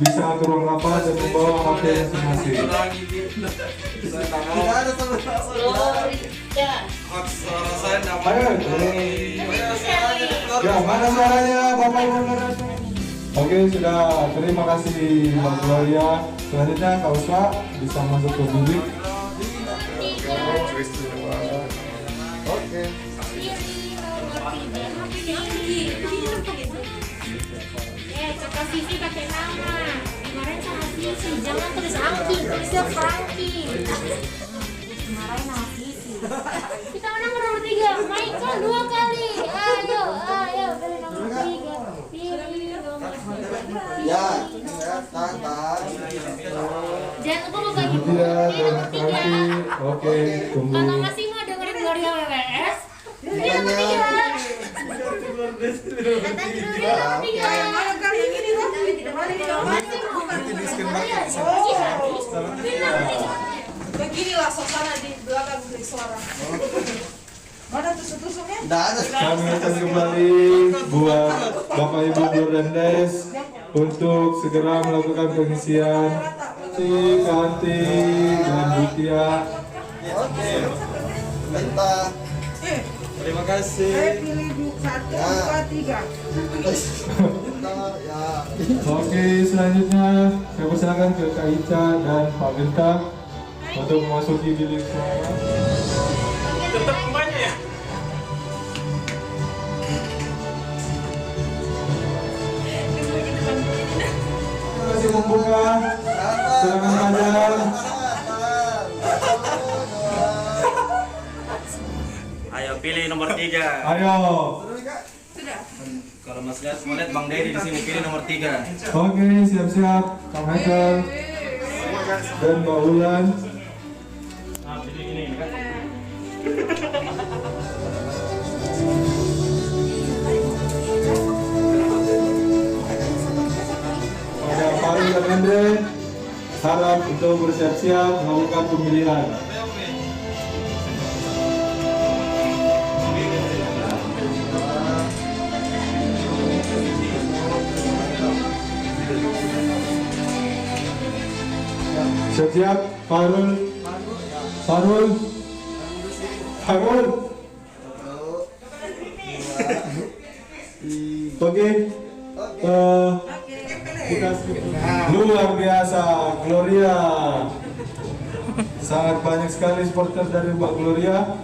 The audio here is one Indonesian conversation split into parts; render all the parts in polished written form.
bisa ke ruang rapat dan membawa HP masing-masing. Tidak ada teman-teman. Ayo, ya mana suaranya Bapak Ibu? Oke, sudah. Terima kasih Mbak Gloria. Selanjutnya Kak Usha bisa masuk ke bilik. Oke. Kata Vivi pakai nama. Kemarin sama Vivi, jangan tulis Angki, tulisnya Franky. Kemarin nama Vivi. Kita menang nomor 3, Michael 2 kali. Ayo, pilih nomor 3. Pilih nomor 3. Ya, tahan. Jangan lupa membagi buku. Tidak, Pilih nomor 3. Oke, tunggu. Kalau masih mau dengerin Gloria WWS, pilih nomor 3. Kata Gloria nomor 3. Beginilah suasana di belakang dari suara. Mana tusuk-tusuknya? Tidak ada. Kami akan kembali buat Bapak Ibu Guru dan Des untuk segera melakukan pengisian. Kanti dan Butia. Oke. Minta. Terima kasih. Saya pilih 1, 2, 3. Minta ya. Oke, selanjutnya saya persilakan ke Kak Ica dan Pak Genta untuk memasuki bilik suara. Tetap banyak ya. Terima kasih membuka. Silakan Fajar. Ayo pilih nomor 3. Ayo. Kalau Mas lihat mau lihat Bang Dedi di sini pilih nomor 3. Oke, siap-siap. Kak Michael dan Mbak Ulan. Nah, pilih ini kan. Pada Farid dan Andre harap untuk bersiap-siap melakukan pemilihan. Siap-siap, Farul. Oke. Kita luar biasa, Gloria. Sangat banyak sekali supporter dari Mbak Gloria.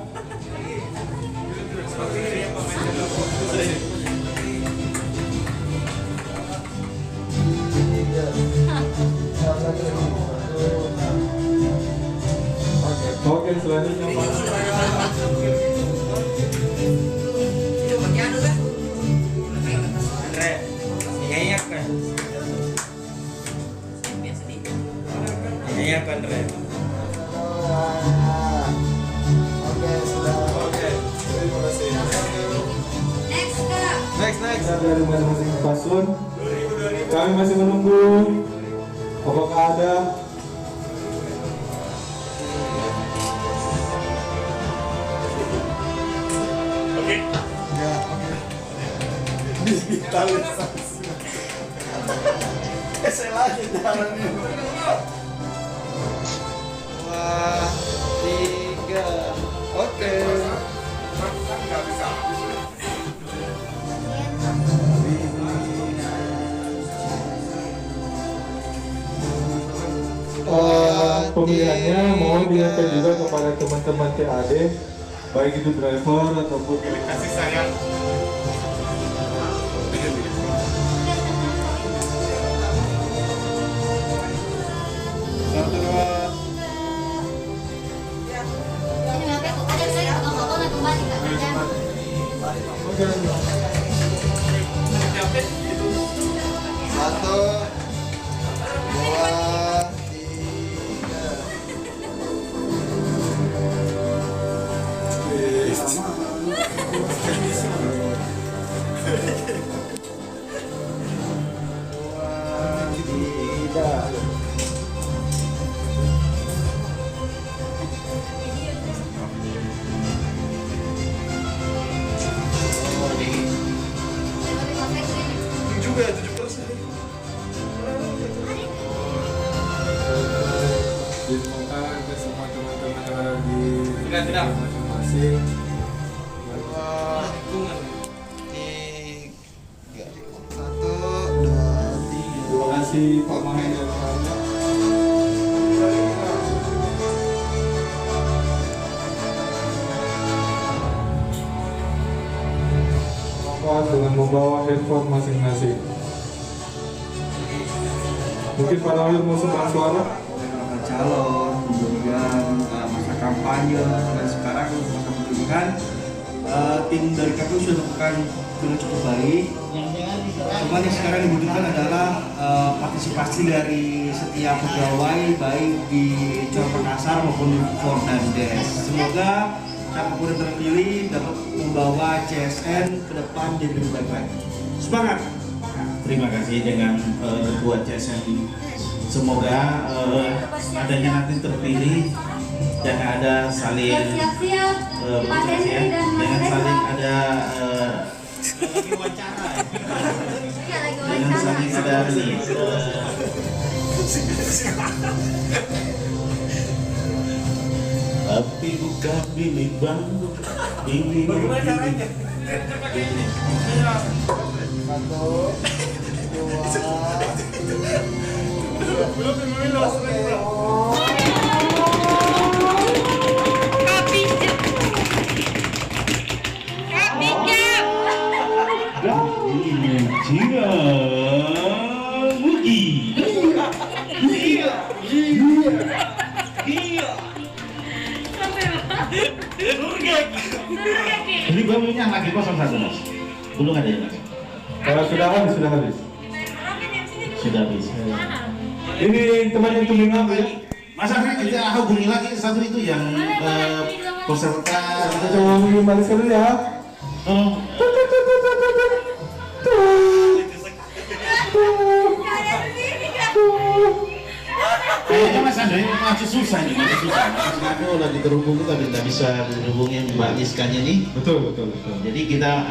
Oke, selanjutnya Pak. Andre, nyanyiak kan? Nyanyiak kan Andre? Oke, sudah. Oke, terima kasih. Next. Kita dari masing-masing paslon. Kami masih menunggu apakah ada Ya, oke. Digitalisasi. Saya lagi jalan ini. Wah, 3. Oke. pemilihannya mohon diingatkan juga kepada teman-teman TAD, baik itu driver ataupun kasih sayang. Satu, dua. Satu, dua, tiga. Dua, tiga. Juga 7%. masing-masing. 2, 3. 1, 2, 3. Terima kasih Pak Mahen dan Pak. Dengan membawa handphone masing-masing. Mungkin Pak Nawir mau sumbang suara? Calon, kemudian masa kampanye, dan sekarang masa pemilihan, tim dari KPU sudah lakukan dengan cukup baik. Cuma yang sekarang dibutuhkan adalah partisipasi dari setiap pegawai baik di Cor Makassar maupun di Fordandes. Semoga siapapun yang terpilih dapat membawa CSN ke depan jadi lebih baik. Semangat! Terima kasih dengan Ketua CSN. Semoga adanya nanti terpilih jangan ada saling jangan saling ada lagi wawancara jangan saling ada ini tapi bukan milik Bandung ini milik 2. Ini bangunnya lagi 01 Mas. Belum ada ya Mas? Kalau sudah habis. Sudah habis. Ini teman yang tumbling apa ya? Masa kita hubungi lagi satu itu yang peserta. Kita coba hubungi balik dulu ya. Oh. Kayaknya Mas Andre masih susah nih, masih susah. Aku lagi terhubung tapi tidak bisa menghubungi Mbak Iskannya nih. Betul. Jadi kita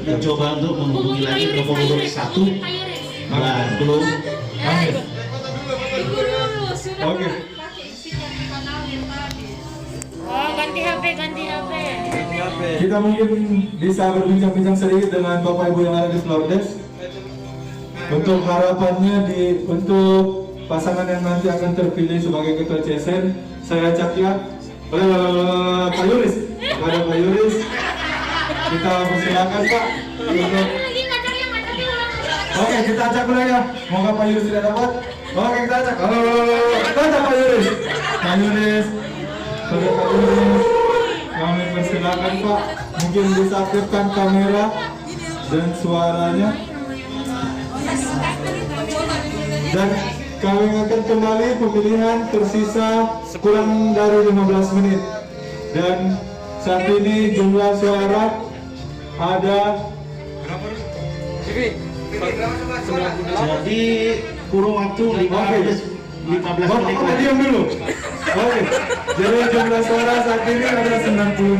mencoba untuk menghubungi lagi nomor 1 belum. Oke. Oh, ganti HP. Kita mungkin bisa berbincang-bincang sedikit dengan Bapak Ibu yang ada di Flordes. Untuk harapannya untuk pasangan yang nanti akan terpilih sebagai ketua CSN, saya ajak ya Pak Yuris. Kepada Pak Yuris, kita persilakan Pak. Oke, kita ajak mulai ya. Semoga Pak Yuris tidak dapat. Oke, kita ajak. Kita Pak Yuris. Pak Yuris. Kami persilakan Pak. Mungkin bisa aktifkan kamera dan suaranya. Dan kami akan kembali pemilihan tersisa kurang dari 15 menit. Dan saat ini jumlah suara ada. Jadi kurung waktu 15 menit. Diam dulu. Oke. Jadi jumlah suara saat ini ada 96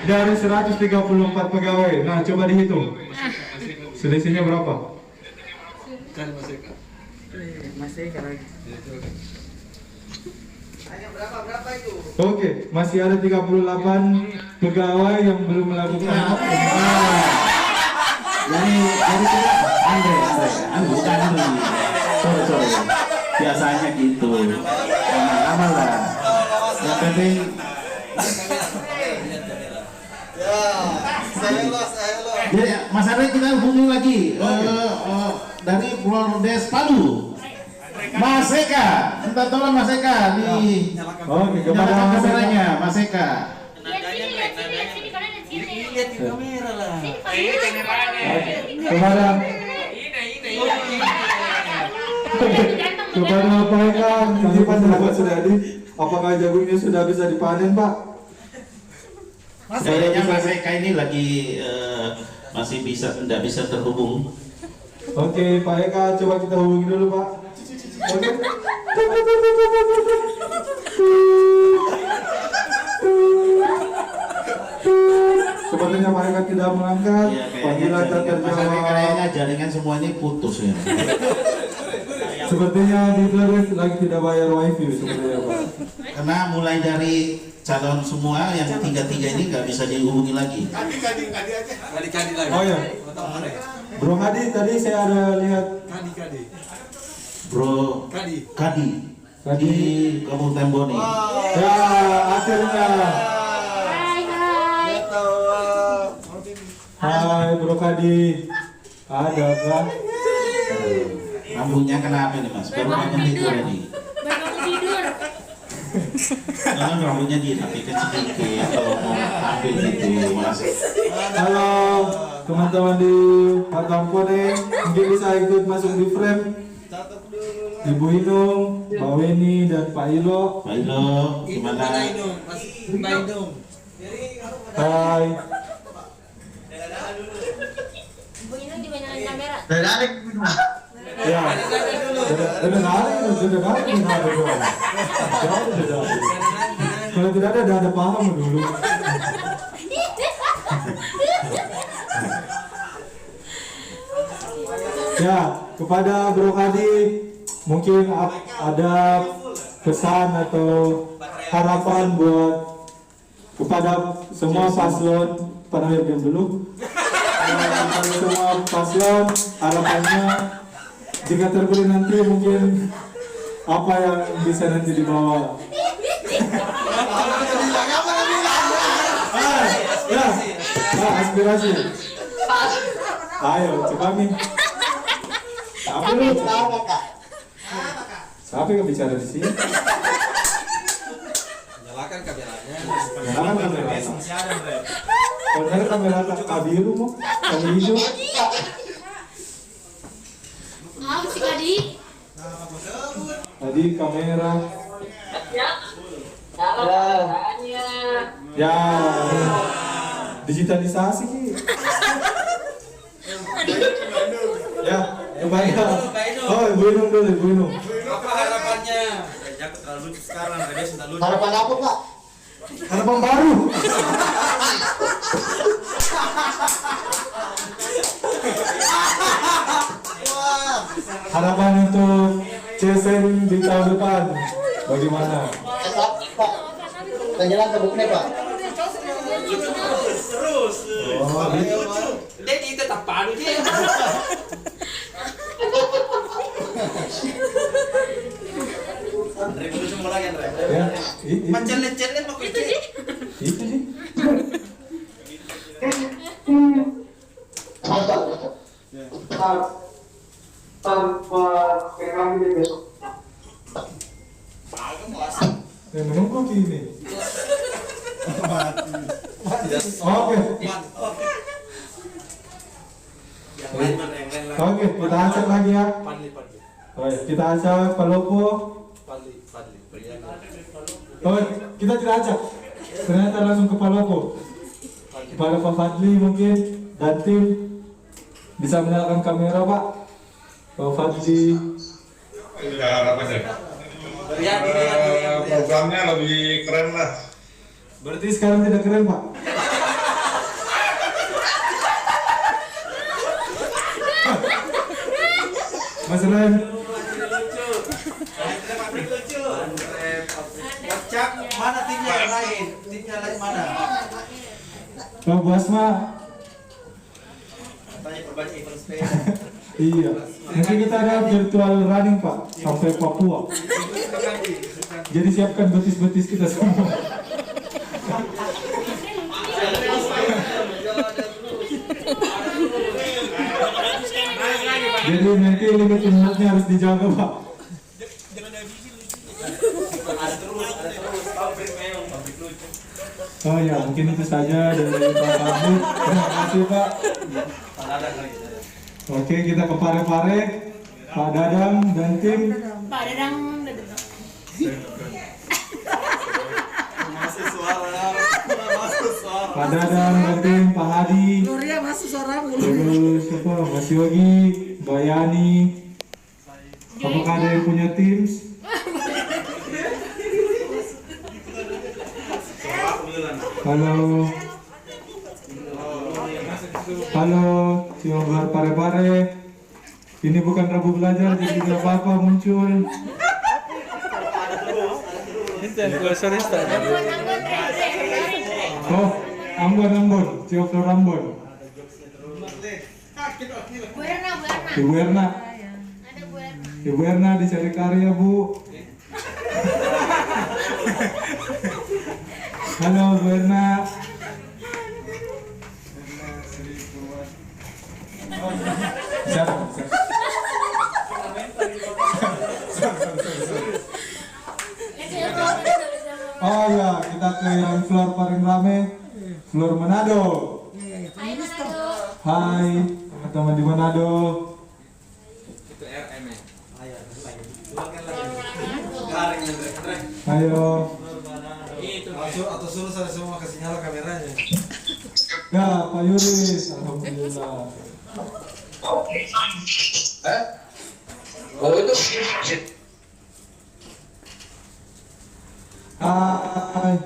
dari 134 pegawai. Nah, coba dihitung. Selisihnya berapa? Berapa itu? Oke, masih ada 38 pegawai yang belum melakukan apa. Jadi Andre, bukan Andre. Sorry. Biasanya gitu. Lama lah. Yang penting. Saya los. Jadi Mas Andre kita hubungi lagi dari Flordes Palu. Mas Eka, minta tolong Mas Eka nih. Oke, Nyalakan kameranya, Mas Eka. Lihat sini, kalian lihat sini. Lihat di kamera lah. Kepada Pak Eka, kami Pak Sudadi, apakah jagungnya sudah bisa dipanen Pak? Kayaknya Mas Eka ini lagi masih tidak bisa terhubung. Oke, Pak Eka, coba kita hubungi dulu Pak. Oke. Sepertinya Pak Eka tidak mengangkat. Panggilan tak terjawab. Kayaknya jaringan semua ini putus ya. Sepertinya di Flores lagi tidak bayar wifi sepertinya Pak. Karena mulai dari calon semua yang tiga-tiga ini nggak bisa dihubungi lagi. Kadi lagi. Oh ya, Bro Kadi tadi saya ada lihat Bro Kadi di Kampung Temboni. ya akhirnya. Hai. Hai Bro Kadi, ada kan? Rambutnya kenapa nih Mas? Baru bangun tidur ini. Baru tidur. Jangan rambutnya dirapikan sedikit kalau mau ambil gitu Mas. Halo teman-teman di Patampone, mungkin bisa ikut masuk di frame. Ibu Inung, Mbak Weni dan Pak Ilo. Pak Ilo, gimana? Hai. Ibu Inung juga nyalain kamera. Ya. Sudah kali. Kalau tidak ada paham dulu. Ya, kepada Bro Kadi mungkin ada pesan atau harapan buat kepada semua paslon, pada yang dulu. Kepada semua paslon, harapannya jika terpilih nanti mungkin apa yang bisa nanti dibawa. Ya, aspirasi. Ayo, coba nih. Siapa yang bicara di sini? Nyalakan kameranya. Nyalakan kamera. Kalau kamera kabiru mau, kalau hijau. Si Kadi. Tadi kamera. Ya. Digitalisasi ki. Ya, kembali. Oh, Ibu Inung. Apa harapannya? Jago terlalu lucu sekarang, dia sudah lucu. Harapan apa Pak? Harapan baru. Harapan untuk CSN di tahun depan bagaimana? Jalan ke Bukne Pak. Terus. Oh, Jadi tetap padu dia. Andre dulu semua lagi Andre. ya, Macam lecet mau Itu sih. itu sih. Yang menunggu ini. Oke. Yang lain mana yang lain lagi. Oke, kita acak lagi ya. Padli. Oh ya, kita acak Palopo. Padli. Pria. Oh, kita tidak acak. Ternyata langsung ke Palopo. Kepada Pak Fadli mungkin dan tim bisa menyalakan kamera Pak. Pak Fadli. Ya harapannya programnya lebih keren lah. Berarti sekarang tidak keren Pak. Mas Ren. Cak, mana timnya yang lain? Timnya lain mana? Pak Basma. Tanya perbanyak event sepeda. Iya. Nanti kita ada virtual running Pak sampai Papua. Jadi siapkan betis-betis kita semua. Jadi nanti limit umurnya harus dijaga Pak. Oh ya, mungkin itu saja dari Pak Fadli. Terima kasih Pak. Oke, kita ke Pare-Pare. Pak Dadang dan tim. Pak Dadang. Pak Dadang dan tim, Pak Hadi. Gloria masuk suara mulu. Terus siapa? Mas Yogi, Mbak Yani. Apakah ada yang punya tim? Halo. Halo, Ciobar Pare-Pare. Ini bukan Rabu belajar, jadi tidak apa-apa muncul. Anggun. Oh, Ambon, Cio Flor Ambon. Ibu Erna. Ada Bu Erna. Ibu Erna dicari karya, Bu. Halo, Bu Erna. Siapa? Oh ya, kita ke yang floor paling rame, floor Manado. Hai Manado. Hai, teman-teman di Manado. Itu RM ya. Garing Andre. Ayo. Itu Atau suruh saya semua kasih nyala kameranya. Ya, Pak Yuris, alhamdulillah. Oh itu Hai.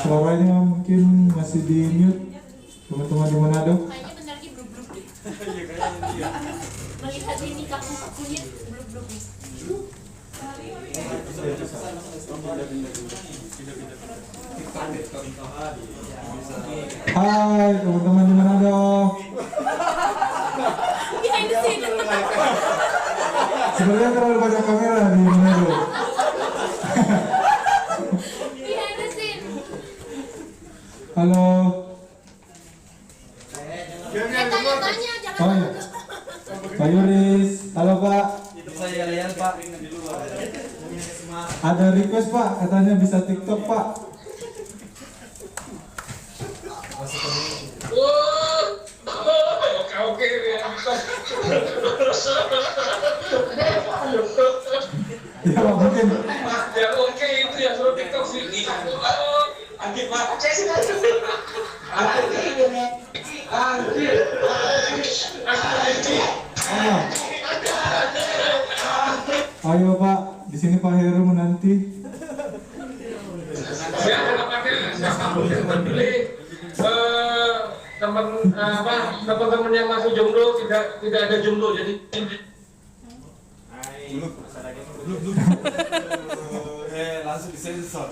Suaranya mungkin masih di mute, teman-teman di Manado. Kayaknya bentar lagi blub-blub deh. Melihat ini kaku-kakunya blub-blub nih. Hai, teman-teman di Manado. Behind the scene. Sebenarnya terlalu banyak kamera di Manado. Behind the scene. Halo. Tanya-tanya, jangan Oh ya, Pak Yuris. Halo Pak. Itu saya lihat Pak. Ada request Pak, katanya bisa TikTok Pak. oke ya. Ya Pak, mungkin. Ya oke itu ya suruh TikTok sini. Anjir Pak. Ayo Pak, di sini Pak Heru menanti. Ya harapannya siapa beli teman-teman yang masuk jomblo tidak ada jomblo jadi Langsung disensor.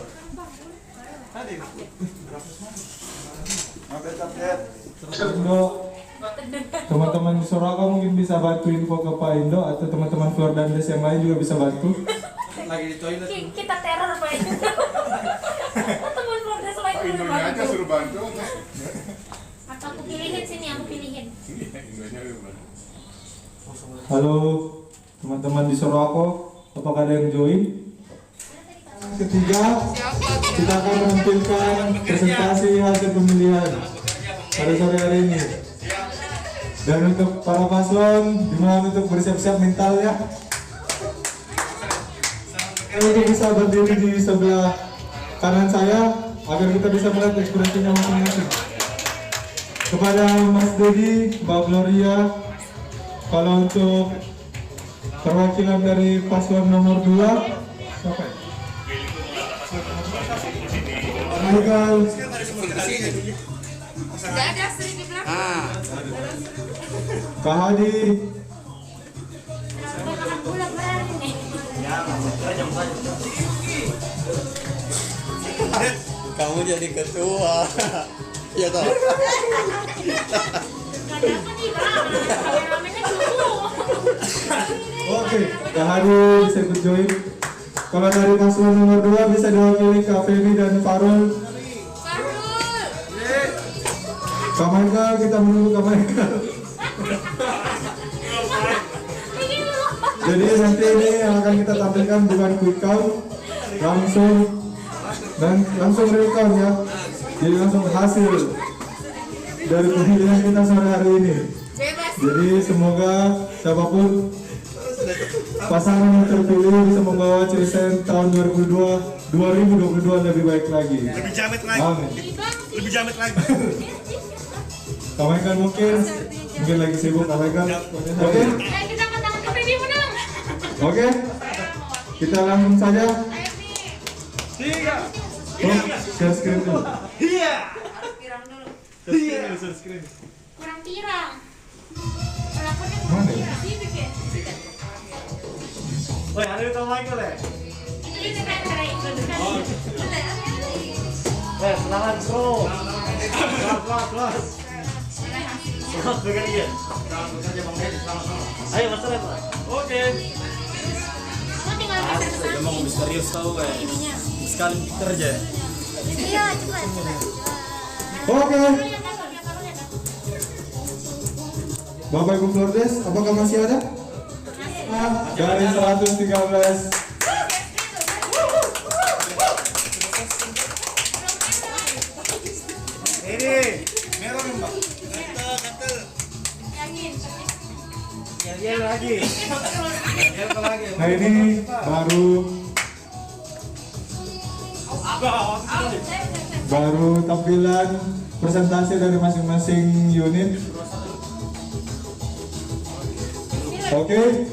Indo, teman-teman di Soraka mungkin bisa bantu info ke Pak Indo atau teman-teman Flor dan Des yang lain juga bisa bantu. Lagi di toilet. Kita teror Pak. Teman keluarga selain itu aja suruh bantu. aku pilihin sini, aku pilihin. Halo teman-teman di Soraka, apakah ada yang join? Ketiga, kita akan menampilkan presentasi hasil pemilihan pada sore hari ini. Dan untuk para paslon, dimohon untuk bersiap-siap mentalnya. Untuk bisa berdiri di sebelah kanan saya, agar kita bisa melihat ekspresinya masing-masing. Kepada Mas Dedi, Mbak Gloria, kalau untuk perwakilan dari paslon nomor 2, siapa ya? Michael. Tidak ada sering di belakang. Kak Hadi. Kenapa makan gula berani nih? Kamu jadi ketua. Iya toh. Gak dapat nih Bang, kameramennya dulu. Oke, Kak Hadi bisa ikut join. Kalau dari paslon nomor 2 bisa diwakili Kak Femi dan Farul. Kak Michael, kita menunggu Kak Michael. Jadi nanti ini yang akan kita tampilkan bukan quick count, langsung real count ya. Jadi langsung hasil dari pemilihan kita sore hari ini. Jadi semoga siapapun pasangan yang terpilih bisa membawa Cilesen tahun 2022 lebih baik lagi. Lebih jamet lagi. Amin. Lebih jamet lagi. Kak Michael mungkin lagi sibuk Kak Michael. Oke? Kita angkat tangan ke Bibi menang. Oke? Kita langsung saja. Oh, share screen dulu. Kurang tirang. Pelakunya Mana kurang ya? tirang. Woi, ada Kak Michael ya? Itu Ini kan cara introduksi. Semangat bro. Keluar. Pegang dia. Ayo masalah Pak. Oke. Kamu tinggal geser ke samping. Emang misterius tau kayak. Sekali kerja. Iya, cepat. Oke. Lihat aku. Bapak Ibu Flordes, apakah masih ada? Dari 113. Ini merah nih Mbak. Yel lagi. Nah ini baru tampilan presentasi dari masing-masing unit. Oke.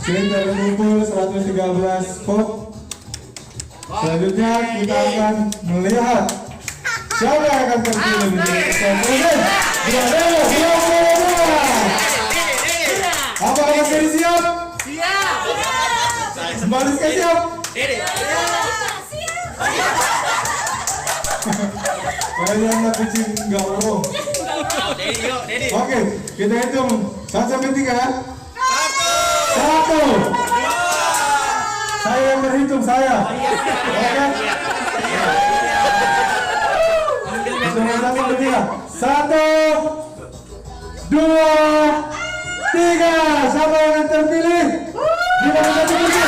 Sudah terkumpul 113 vote. Selanjutnya kita akan melihat siapa yang akan terpilih menjadi presiden. Apakah masih siap? Siap. Kembali siap? Kayaknya anak kucing nggak ngomong. Oke, kita hitung 1 sampai 3 ya. 1. Saya yang berhitung, saya. Oke. Hitung 1 sampai 3. 1, 2, 3. Siapa yang akan terpilih? Di mana satu kunci?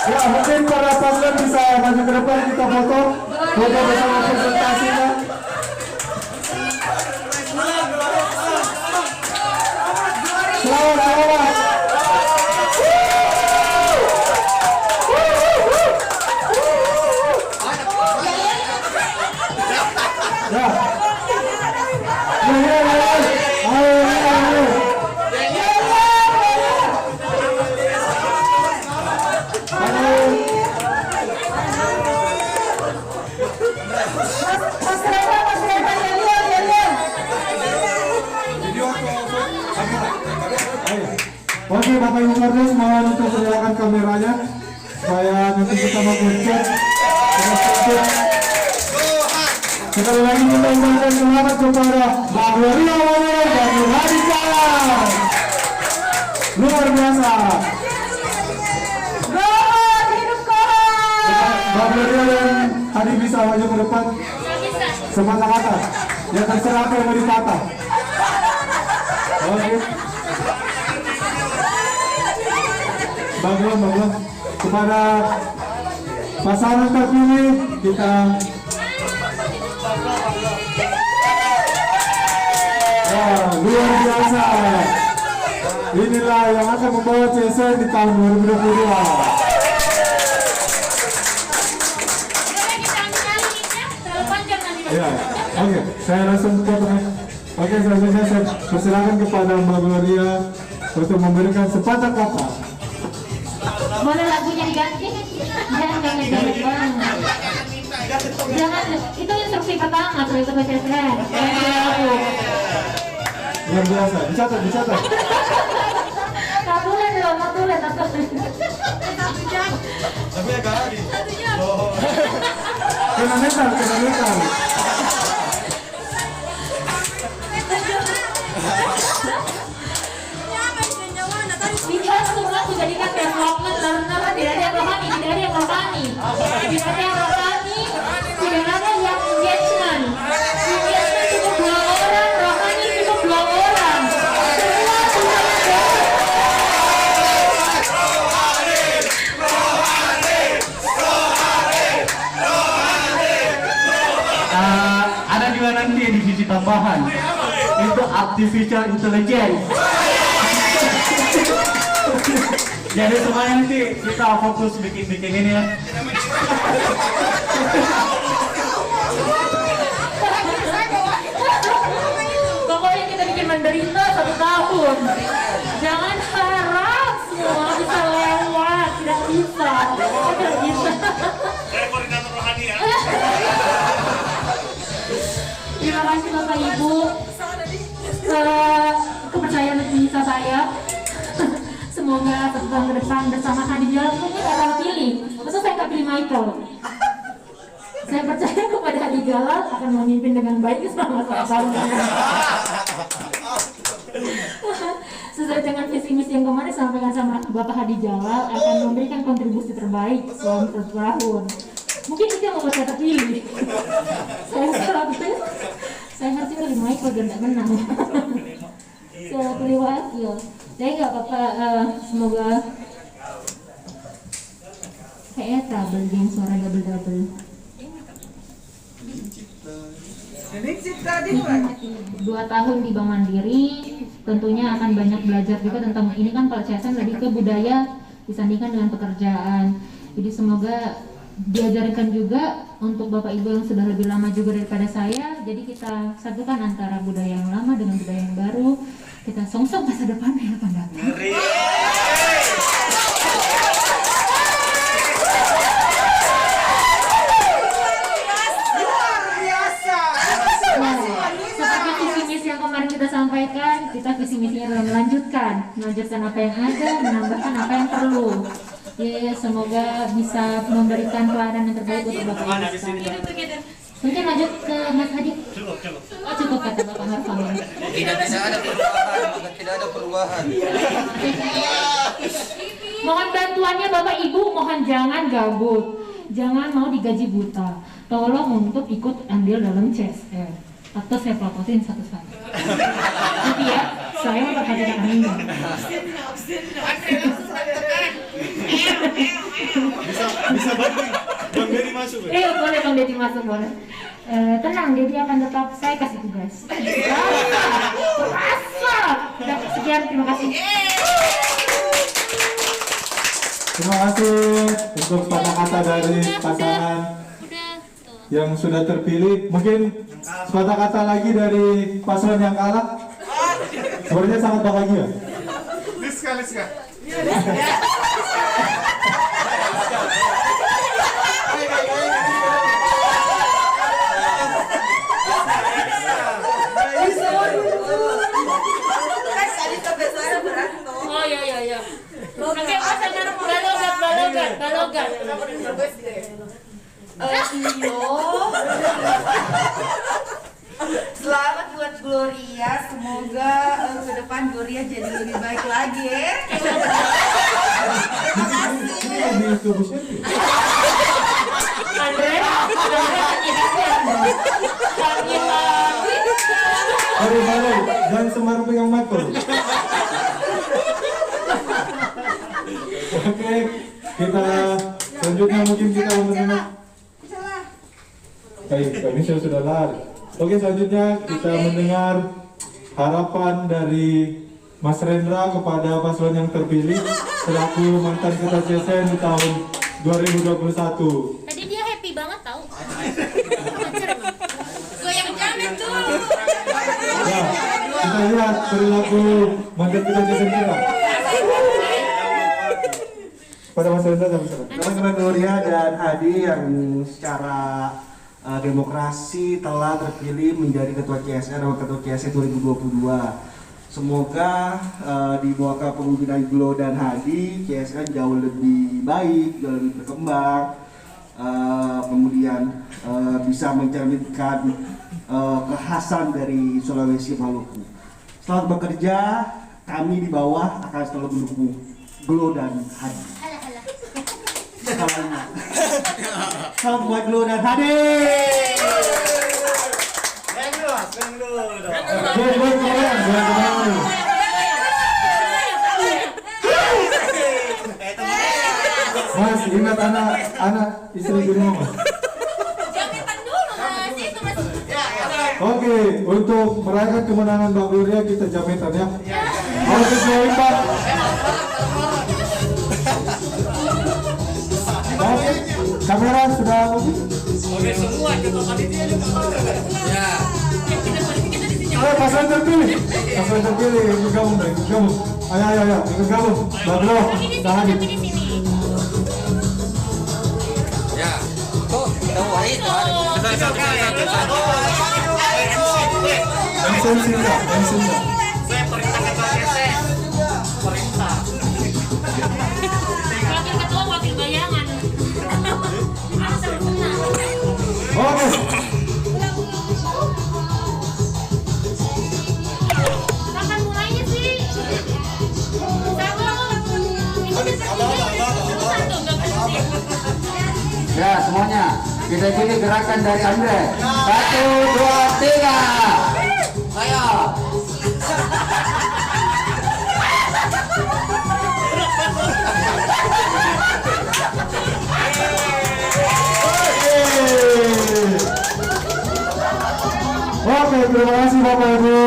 Ya, mungkin para paslon bisa maju ke depan, kita foto bersama presentasinya. Selamat. Oke, Bapak Ibu Flordes, mohon untuk menyalakan kameranya supaya nanti kita mengecek. Sekali lagi kita ucapkan selamat kepada Mbak Gloria Wanyar dan Bu Hadisa. Luar biasa. Mbak Gloria dan Hadi bisa maju ke depan. Semata-mata. Ya terserah apa yang mau ditata. Oke. Bagus. Kepada pasangan terpilih kita luar biasa. Inilah yang akan membawa CSN di tahun 2022. Ya, oke, saya langsung potong. Oke, selanjutnya saya persilakan kepada Mbak Gloria untuk memberikan sepatah kata. Boleh lagunya diganti? Jangan itu instruksi pertama tuh itu PCSN. Luar biasa, dicatat. Tulen dong, mau tulen atau Tapi agak lagi. Kena metal. Kita semua dijadikan development learner, tidak ada yang rohani, tidak ada yang engagement. Engagement cukup 2 orang, rohani cukup 2 orang. Ada juga nanti edisi tambahan. Itu artificial intelligence. Jadi semuanya nanti kita fokus bikin ini ya. Pokoknya kita bikin menderita 1 tahun. Jangan harap semua bisa lewat, tidak bisa. Saya koordinator rohani ya. Terima kasih Bapak Ibu. Kepercayaan dan bisa saya. Semoga 1 tahun ke depan bersama Hadi Jalal mungkin akan pilih. Masa saya nggak pilih Michael? Saya percaya kepada Hadi Jalal akan memimpin dengan baik selama 1 tahun. Sesuai dengan visi misi yang kemarin disampaikan sama Bapak Hadi Jalal akan memberikan kontribusi terbaik selama 1 tahun. Mungkin itu yang membuat saya terpilih. Saya harusnya pilih Michael dan tidak menang. Saya pilih wakil. Saya nggak apa-apa. Semoga kayaknya trouble game suara double. 2 tahun di Bank Mandiri, tentunya akan banyak belajar juga tentang ini kan kalau CSN lebih ke budaya disandingkan dengan pekerjaan. Jadi semoga diajarkan juga untuk Bapak Ibu yang sudah lebih lama juga daripada saya. Jadi kita satukan antara budaya yang lama dengan budaya yang baru. Kita songsong masa depan yang akan datang. Seperti visi misi yang kemarin kita sampaikan, kita visi misinya adalah melanjutkan apa yang ada, menambahkan apa yang perlu. Ya, semoga bisa memberikan pelayanan yang terbaik untuk Bapak Ibu sekalian. Mungkin lanjut ke Mas Hadi. Oh, cukup kata Bapak Harfam. Tidak bisa ada perubahan, tidak ada perubahan. Mohon bantuannya Bapak Ibu, mohon jangan gabut. Jangan mau digaji buta. Tolong untuk ikut andil dalam CSR. Atau saya pelototin satu-satu. Jadi ya, saya memperhatikan Anda. Bisa bantu Bang Dedi masuk ya? Boleh Bang Dedi masuk, boleh. Tenang, Dedi akan tetap saya kasih tugas. Terasa. Sudah, sekian, terima kasih. Terima kasih untuk kata-kata dari pasangan yang sudah terpilih. Mungkin sepatah kata lagi dari pasangan yang kalah. Sebenarnya sangat bahagia. Liska. Oh iya. Oke, pasangan balogat. Selamat buat Gloria, semoga ke depan Gloria jadi lebih baik lagi ya. Andre, Mari, jangan sembarang pegang Michael. Oke, kita selanjutnya mungkin kita mendengar. Baik, kami sudah lari. Oke, selanjutnya kita mendengar harapan dari Mas Rendra kepada paslon yang terpilih selaku mantan ketua CSN di tahun 2021. tadi dia happy banget tau. Gue yang jamin tuh. Ya, kita lihat perilaku mantan ketua CSN kita. Pada Mas Rendra dan Mas Rendra. Teman-teman Gloria dan Hadi yang secara demokrasi telah terpilih menjadi ketua CSR atau ketua CSR 2022. Semoga di bawah kepemimpinan Glo dan Hadi, CSR jauh lebih baik, jauh lebih berkembang, kemudian bisa mencerminkan kekhasan dari Sulawesi Maluku. Selamat bekerja, kami di bawah akan selalu mendukung Glo dan Hadi. Selamat buat Glo dan Hadi. Mas, ingat anak istri di rumah, Mas. Jaminan dulu mas, itu mas. Oke, untuk merayakan kemenangan Mbak Gloria kita jamitan ya. Oke, selamat Pak. Oke, kamera sudah oke. Oke, semua ketua panitia juga. Ya. Ayo pasangan terpilih, ikut gabung deh, ikut gabung. Ayo, ikut gabung. Mbak Glo, tahan di. Ya. Tuh, kita mulai itu. MC enggak. Saya perintahkan Pak Kese. Perintah. Wakil ketua, wakil bayangan. Harus tenang. Oke. Kapan mulainya sih? Ya semuanya, kita ikuti gerakan dari Andre. 1, 2, 3. Ayo. Oke, terima kasih Bapak Ibu.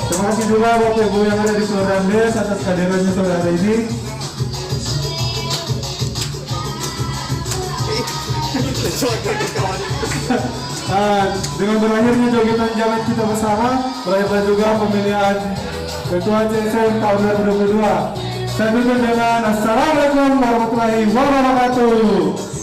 Terima kasih juga Bapak Ibu yang ada di Kelurahan Des atas kehadirannya sore hari ini. Dengan berakhirnya jogetan jamet kita bersama, berakhir juga pemilihan Ketua CSM tahun 2022. Saya tutup dengan Assalamualaikum warahmatullahi wabarakatuh.